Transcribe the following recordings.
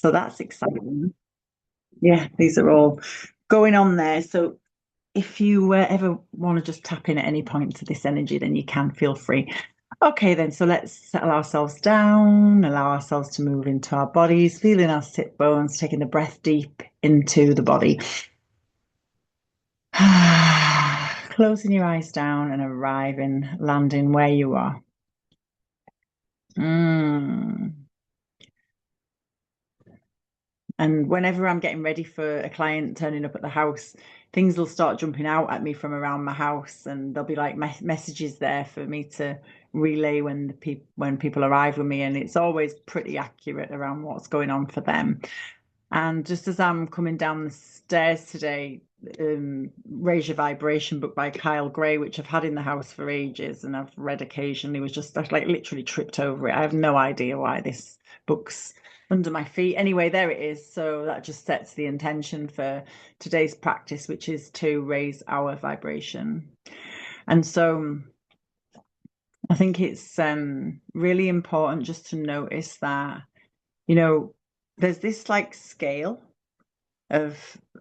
So that's exciting. Yeah, these are all going on there. So if you ever want to just tap in at any point to this energy, then you can feel free. Okay, then, so let's settle ourselves down, allow ourselves to move into our bodies, feeling our sit bones, taking the breath deep into the body. Closing your eyes down and arriving, landing where you are. Mm. And whenever I'm getting ready for a client turning up at the house, things will start jumping out at me from around my house, and there'll be like messages there for me to relay when people arrive with me, and it's always pretty accurate around what's going on for them. And just as I'm coming down the stairs today, Raise Your Vibration book by Kyle Gray, which I've had in the house for ages and I've read occasionally, was just like literally tripped over it. I have no idea why this book's under my feet. Anyway, there it is. So that just sets the intention for today's practice, which is to raise our vibration. And so I think it's really important just to notice that, there's this like scale of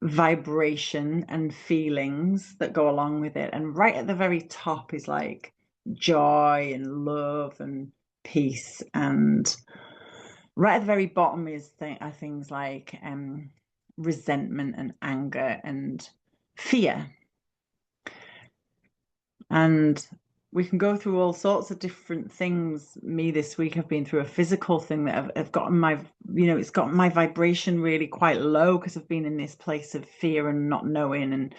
vibration and feelings that go along with it. And right at the very top is like joy and love and peace. And right at the very bottom are things like resentment and anger and fear. And we can go through all sorts of different things. Me this week, I've been through a physical thing that I've gotten it's gotten my vibration really quite low because I've been in this place of fear and not knowing. And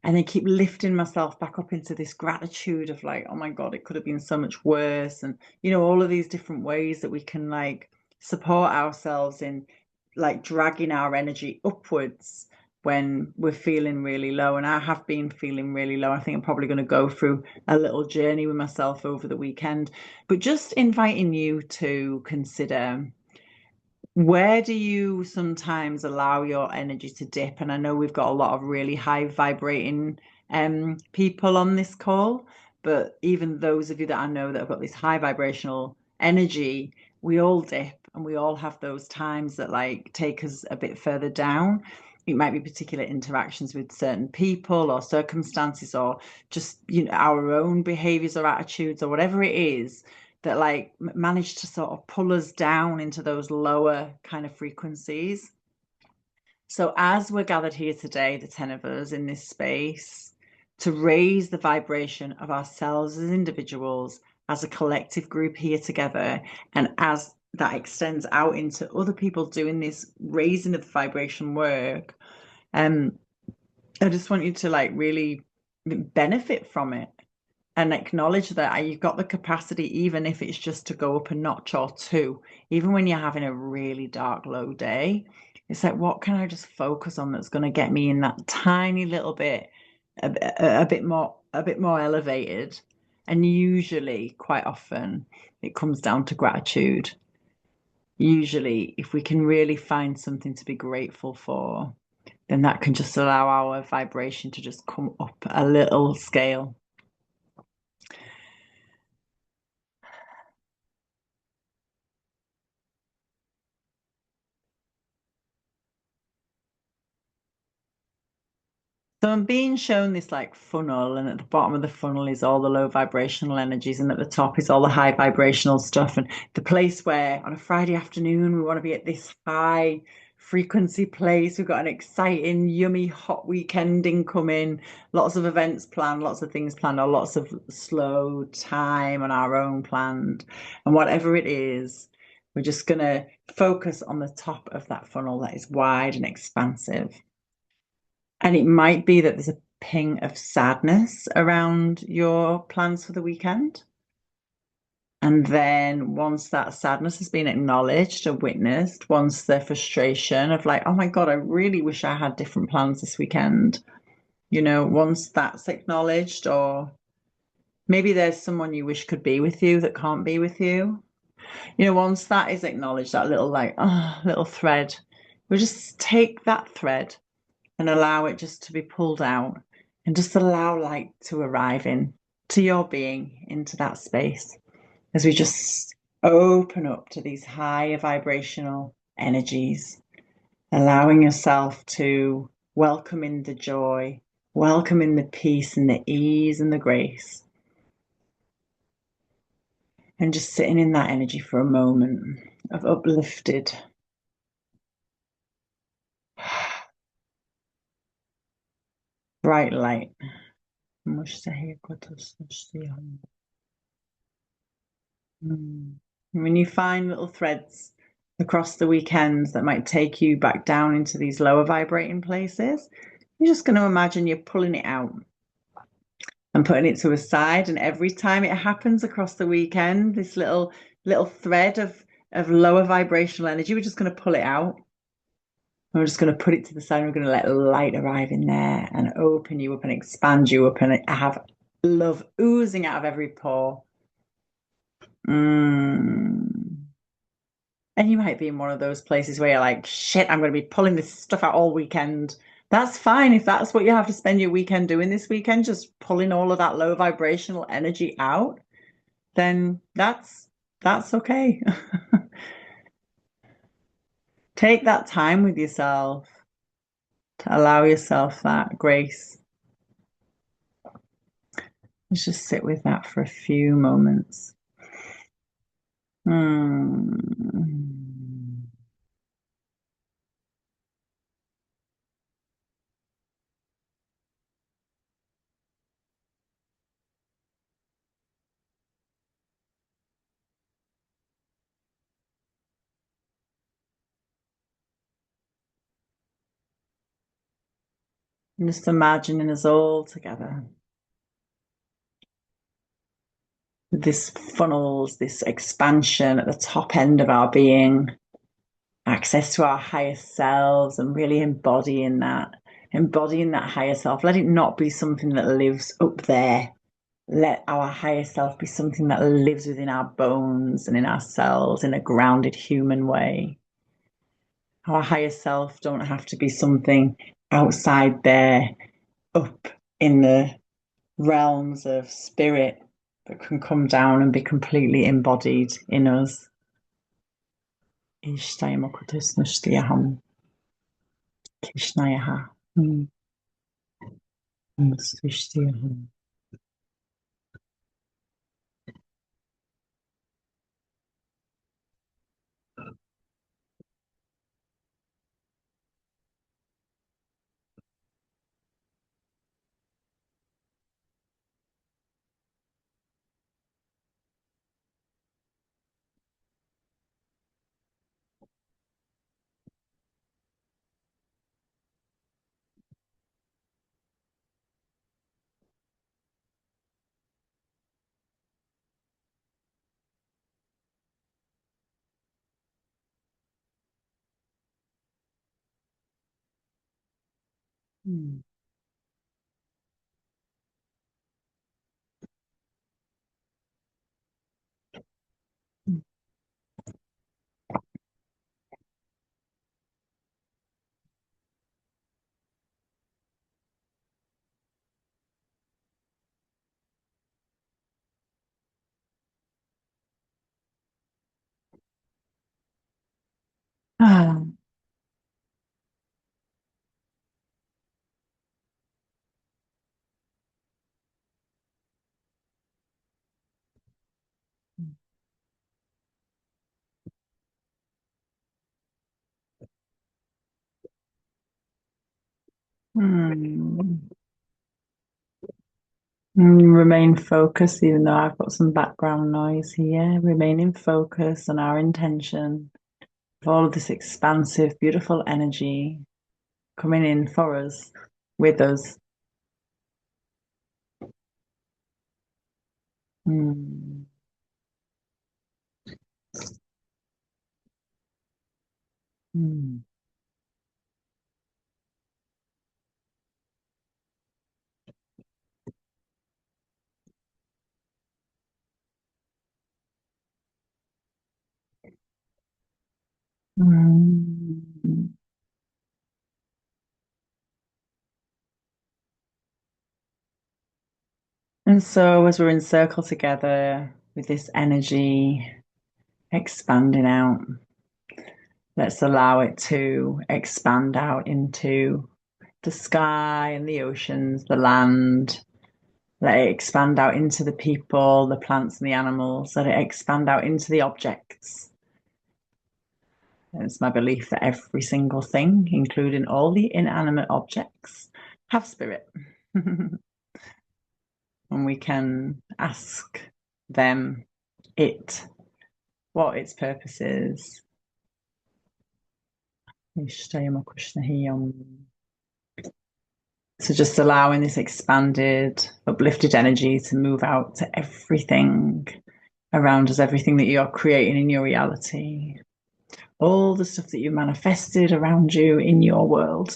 I keep lifting myself back up into this gratitude of like, oh my God, it could have been so much worse. And, all of these different ways that we can like support ourselves in like dragging our energy upwards when we're feeling really low. And I have been feeling really low. I think I'm probably going to go through a little journey with myself over the weekend, but just inviting you to consider, where do you sometimes allow your energy to dip? And I know we've got a lot of really high vibrating people on this call, but even those of you that I know that have got this high vibrational energy, we all dip and we all have those times that like take us a bit further down. It might be particular interactions with certain people or circumstances or just, our own behaviors or attitudes or whatever it is that like manage to sort of pull us down into those lower kind of frequencies. So as we're gathered here today, the 10 of us in this space, to raise the vibration of ourselves as individuals, as a collective group here together, and as that extends out into other people doing this raising of the vibration work, I just want you to like really benefit from it and acknowledge that you've got the capacity, even if it's just to go up a notch or two, even when you're having a really dark, low day. It's like, what can I just focus on that's going to get me in that tiny little bit, a bit more elevated? And usually, quite often, it comes down to gratitude. Usually, if we can really find something to be grateful for, then that can just allow our vibration to just come up a little scale. So I'm being shown this like funnel, and at the bottom of the funnel is all the low vibrational energies, and at the top is all the high vibrational stuff. And the place where on a Friday afternoon we want to be at this high frequency place. We've got an exciting, yummy, hot weekend incoming, lots of events planned, lots of things planned, or lots of slow time on our own planned. And whatever it is, we're just gonna focus on the top of that funnel that is wide and expansive. And it might be that there's a ping of sadness around your plans for the weekend. And then once that sadness has been acknowledged and witnessed, once the frustration of like, oh my God, I really wish I had different plans this weekend, once that's acknowledged, or maybe there's someone you wish could be with you that can't be with you. Once that is acknowledged, that little like, little thread, we'll just take that thread and allow it just to be pulled out and just allow light to arrive in to your being, into that space, as we just open up to these higher vibrational energies, allowing yourself to welcome in the joy, welcome in the peace and the ease and the grace, and just sitting in that energy for a moment of uplifted. Bright light. When you find little threads across the weekends that might take you back down into these lower vibrating places, you're just going to imagine you're pulling it out and putting it to a side. And every time it happens across the weekend, this little thread of lower vibrational energy, we're just going to pull it out. We're just going to put it to the side. We're going to let light arrive in there and open you up and expand you up and have love oozing out of every pore. And you might be in one of those places where you're like, shit, I'm going to be pulling this stuff out all weekend. That's fine if that's what you have to spend your weekend doing this weekend, just pulling all of that low vibrational energy out, then that's okay. Take that time with yourself to allow yourself that grace. Let's just sit with that for a few moments. Hmm. And just imagining us all together. This funnels, this expansion at the top end of our being, access to our higher selves, and really embodying that higher self. Let it not be something that lives up there. Let our higher self be something that lives within our bones and in our cells in a grounded human way. Our higher self don't have to be something outside there, up in the realms of spirit, that can come down and be completely embodied in us. Ah. Hmm. Remain focused, even though I've got some background noise here. Remain in focus on our intention of all of this expansive, beautiful energy coming in for us, with us. Mm. Mm. Mm. And so, as we're in circle together with this energy expanding out, Let's allow it to expand out into the sky and the oceans, the land. Let it expand out into the people, the plants and the animals. Let it expand out into the objects. And it's my belief that every single thing, including all the inanimate objects, have spirit. And we can ask them, it, what its purpose is. So just allowing this expanded, uplifted energy to move out to everything around us, everything that you're creating in your reality, all the stuff that you manifested around you in your world.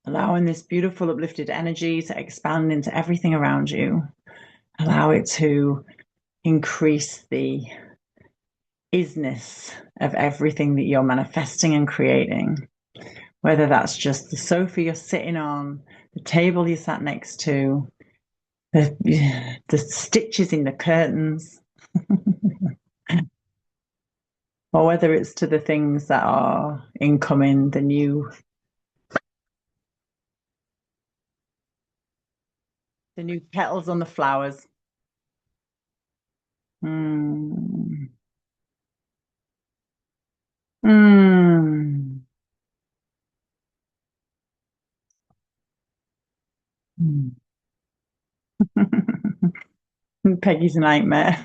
Allowing this beautiful, uplifted energy to expand into everything around you. Allow it to increase the isness of everything that you're manifesting and creating. Whether that's just the sofa you're sitting on, the table you sat next to, the stitches in the curtains, or whether it's to the things that are incoming, the new petals on the flowers. Mm. Mm. Mm. Peggy's nightmare.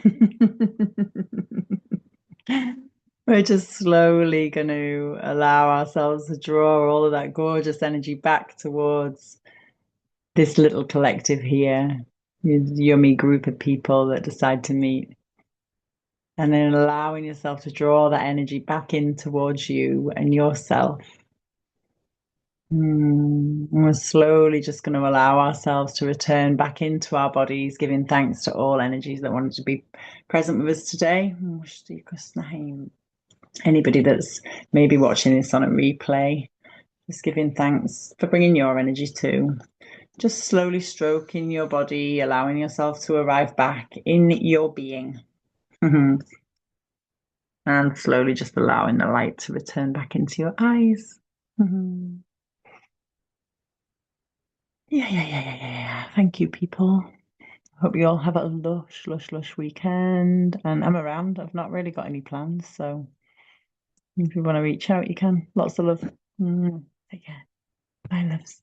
We're just slowly going to allow ourselves to draw all of that gorgeous energy back towards this little collective here, this yummy group of people that decide to meet. And then allowing yourself to draw that energy back in towards you and yourself. And we're slowly just going to allow ourselves to return back into our bodies, giving thanks to all energies that wanted to be present with us today. Anybody that's maybe watching this on a replay, just giving thanks for bringing your energy too. Just slowly stroking your body, allowing yourself to arrive back in your being. And slowly just allowing the light to return back into your eyes. Yeah. Thank you, people. Hope you all have a lush weekend. And I'm around. I've not really got any plans. So if you want to reach out, you can. Lots of love. Take care. Bye, loves.